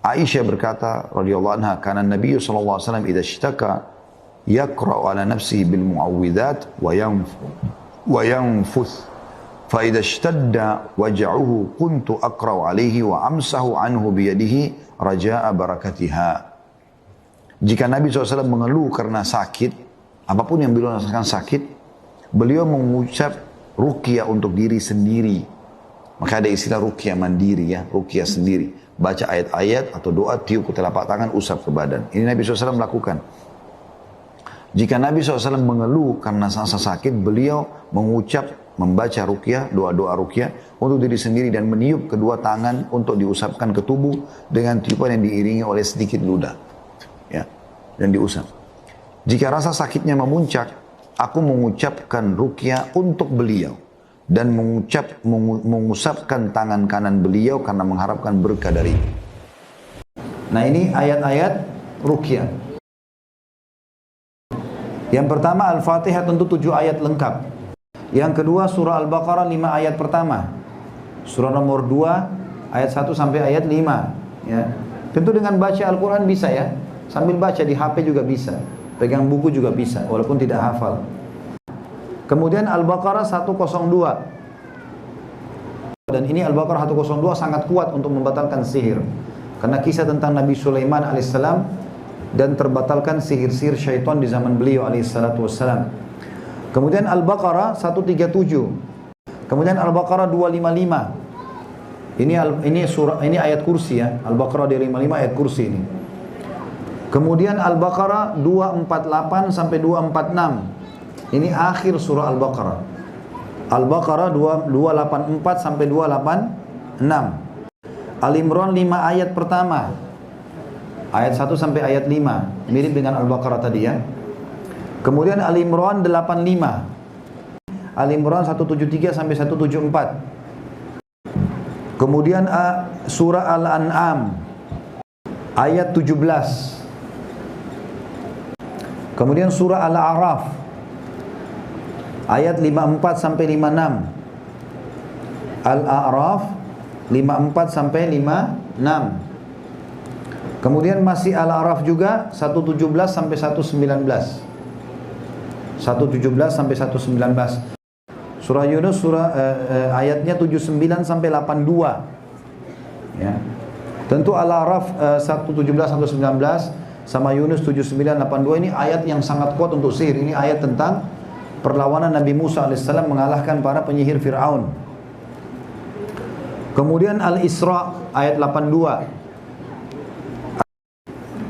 Aisyah berkata radhiyallahu anha, "Kana Nabi sallallahu alaihi wasallam idza ishtaka yaqra'u ala nafsihi bil mu'awwidhat wa yanfuth. Fa idza ishtadda waj'uhu kuntu aqra'u alaihi wa amsahu anhu bi yadihi raja'a barakatiha." Jika Nabi SAW mengeluh karena sakit, apapun yang beliau rasakan sakit, beliau mengucap ruqyah untuk diri sendiri. Maka ada istilah ruqyah mandiri ya, ruqyah sendiri. Baca ayat-ayat atau doa, tiup ke telapak tangan, usap ke badan. Ini Nabi SAW melakukan. Jika Nabi SAW mengeluh karena rasa sakit, beliau membaca ruqyah, doa-doa ruqyah untuk diri sendiri dan meniup kedua tangan untuk diusapkan ke tubuh dengan tiupan yang diiringi oleh sedikit ludah. Ya, dan diusap. Jika rasa sakitnya memuncak, aku mengucapkan ruqyah untuk beliau dan mengusapkan tangan kanan beliau karena mengharapkan berkah dari. Nah, ini ayat-ayat ruqyah. Yang pertama Al-Fatihah tentu 7 ayat lengkap. Yang kedua surah Al-Baqarah 5 ayat pertama. Surah nomor 2 ayat 1 sampai ayat 5 ya. Tentu dengan baca Al-Quran bisa ya. Sambil baca di HP juga bisa. Pegang buku juga bisa, walaupun tidak hafal. Kemudian Al-Baqarah 102. Dan ini Al-Baqarah 102 sangat kuat untuk membatalkan sihir. Karena kisah tentang Nabi Sulaiman alaihissalam dan terbatalkan sihir-sihir syaitan di zaman beliau alaihissalatu wassalam. Kemudian Al-Baqarah 137. Kemudian Al-Baqarah 255. Ini ayat kursi ya. Al-Baqarah 255 ayat kursi ini. Kemudian Al-Baqarah 248 sampai 246. Ini akhir surah Al-Baqarah. Al-Baqarah 284 sampai 286. Al-Imran 5 ayat pertama. Ayat 1 sampai ayat 5. Mirip dengan Al-Baqarah tadi ya. Kemudian Al-Imran 85. Al-Imran 173 sampai 174. Kemudian surah Al-An'am ayat 17. Kemudian surah Al-A'raf ayat 54 sampai 56. Al-A'raf 54 sampai 56. Kemudian masih Al-A'raf juga 117 sampai 119. 117 sampai 119. Surah Yunus ayatnya 79 sampai 82. Ya. Tentu Al-A'raf 117 sampai 119 sama Yunus 7982 ini ayat yang sangat kuat untuk sihir. Ini ayat tentang perlawanan Nabi Musa alaihissalam mengalahkan para penyihir Fir'aun. Kemudian Al-Isra ayat 82.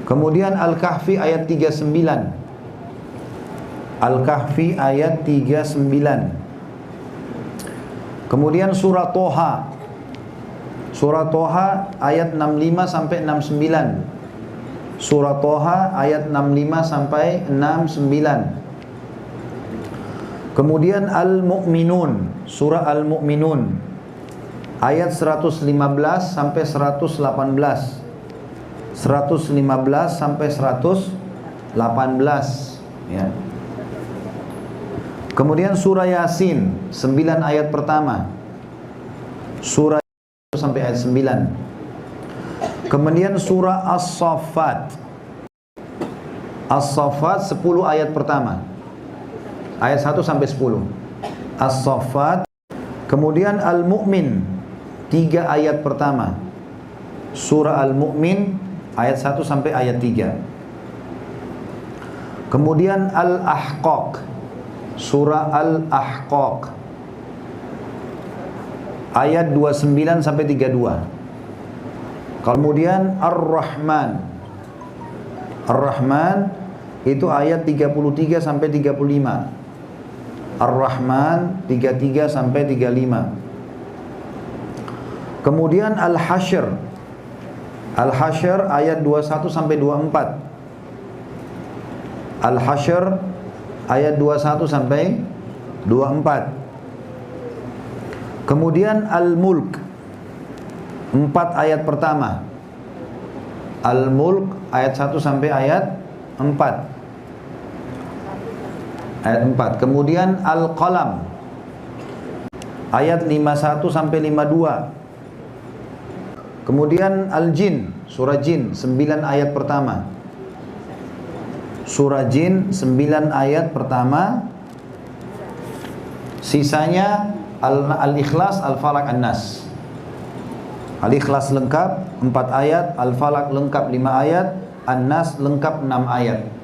Kemudian Al-Kahfi ayat 39. Al-Kahfi ayat 39. Kemudian surah Toha. Surah Toha ayat 65 sampai 69. Surah Toha ayat 65 sampai 69. Kemudian Al-Mu'minun, surah Al-Mu'minun ayat 115 sampai 118. 115 sampai 118 ya. Kemudian surah Yasin 9 ayat pertama. Surah sampai ayat 9. Kemudian surah As-Saffat. As-Saffat 10 ayat pertama. Ayat 1 sampai 10. As-Saffat. Kemudian Al-Mu'min 3 ayat pertama. Surah Al-Mu'min ayat 1 sampai ayat 3. Kemudian Al-Ahqaq. Surah Al-Ahqaq ayat 29 sampai 32. Kemudian Ar-Rahman. Ar-Rahman itu ayat 33 sampai 35. Ar-Rahman 33 sampai 35. Kemudian Al-Hasyr. Al-Hasyr ayat 21 sampai 24. Al-Hasyr ayat 21 sampai 24. Kemudian Al-Mulk 4 ayat pertama. Al-Mulk ayat 1 sampai ayat 4. Ayat 4. Kemudian Al-Qalam ayat 51 sampai 52. Kemudian Al-Jin, surah Jin 9 ayat pertama. Surah Jin 9 ayat pertama. Sisanya Al-Ikhlas, Al-Falaq, An-Nas. Al-Ikhlas lengkap 4 ayat, Al-Falaq lengkap 5 ayat, An-Nas lengkap 6 ayat.